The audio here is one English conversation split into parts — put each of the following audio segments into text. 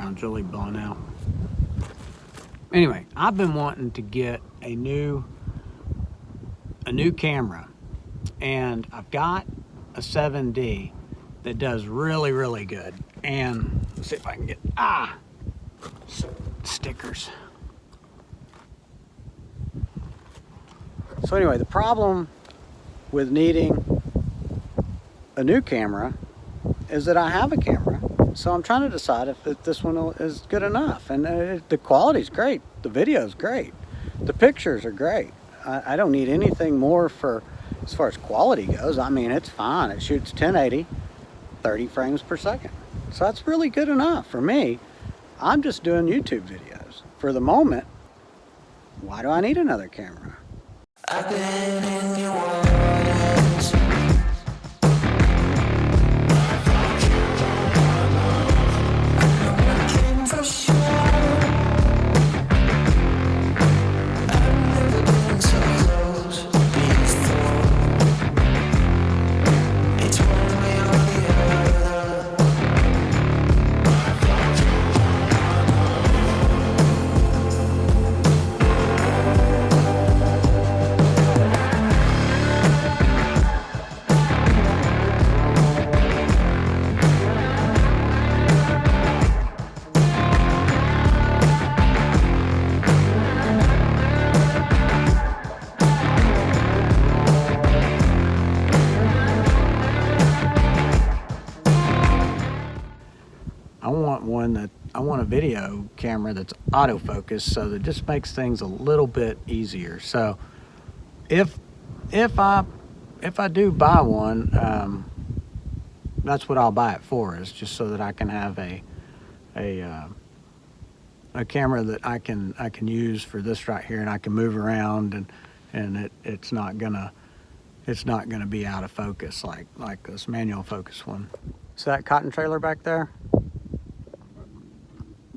background's really blown out. Anyway, I've been wanting to get a new camera, and I've got a 7D that does really good. And let's see if I can get stickers. So anyway, the problem with needing a new camera is that I have a camera, so I'm trying to decide if this one is good enough. And the quality's great, the video's great, the pictures are great. I don't need anything more as far as quality goes. I mean, it's fine. It shoots 1080, 30 frames per second. So that's really good enough for me. I'm just doing YouTube videos. For the moment, why do I need another camera? I've been in your waters. I want a video camera that's autofocus, so that just makes things a little bit easier. So if I do buy one, that's what I'll buy it for, is just so that I can have a camera that I can use for this right here, and I can move around, and it's not gonna be out of focus like this manual focus one. So that cotton trailer back there,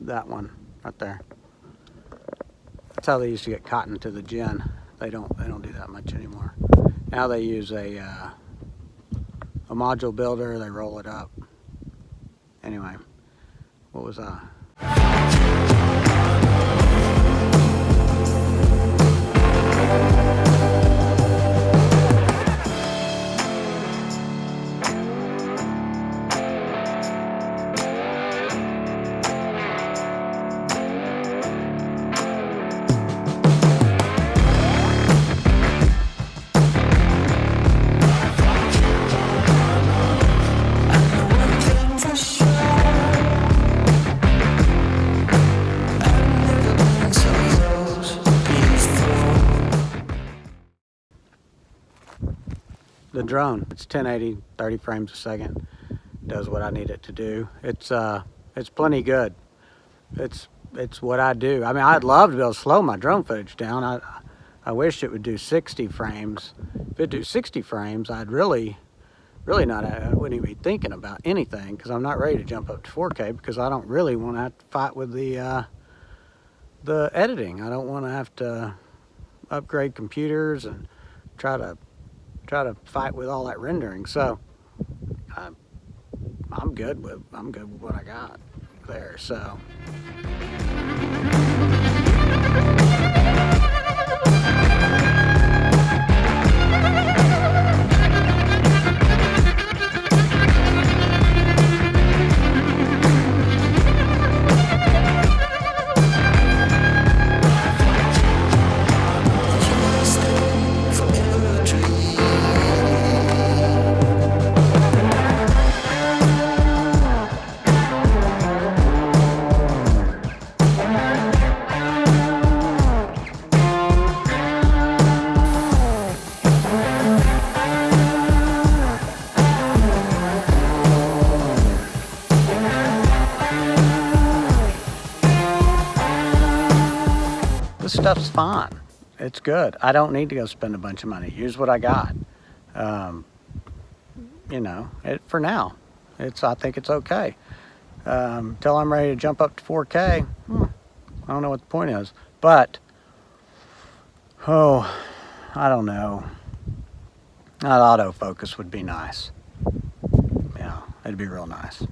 that one right there, that's how they used to get cotton to the gin. They don't do that much anymore. Now they use a module builder. They roll it up. Anyway, what was I? The drone, it's 1080, 30 frames a second, does what I need it to do. It's plenty good. It's what I do. I mean, I'd love to be able to slow my drone footage down. I wish it would do 60 frames. If it do 60 frames, I'd really not, I wouldn't even be thinking about anything, because I'm not ready to jump up to 4K, because I don't really want to have to fight with the editing. I don't want to have to upgrade computers and try to fight with all that rendering. So I'm good with what I got there. So this stuff's fine. It's good. I don't need to go spend a bunch of money. Here's what I got. You know, for now, I think it's okay. Till I'm ready to jump up to 4K, I don't know what the point is. But, I don't know. That autofocus would be nice. Yeah, it'd be real nice.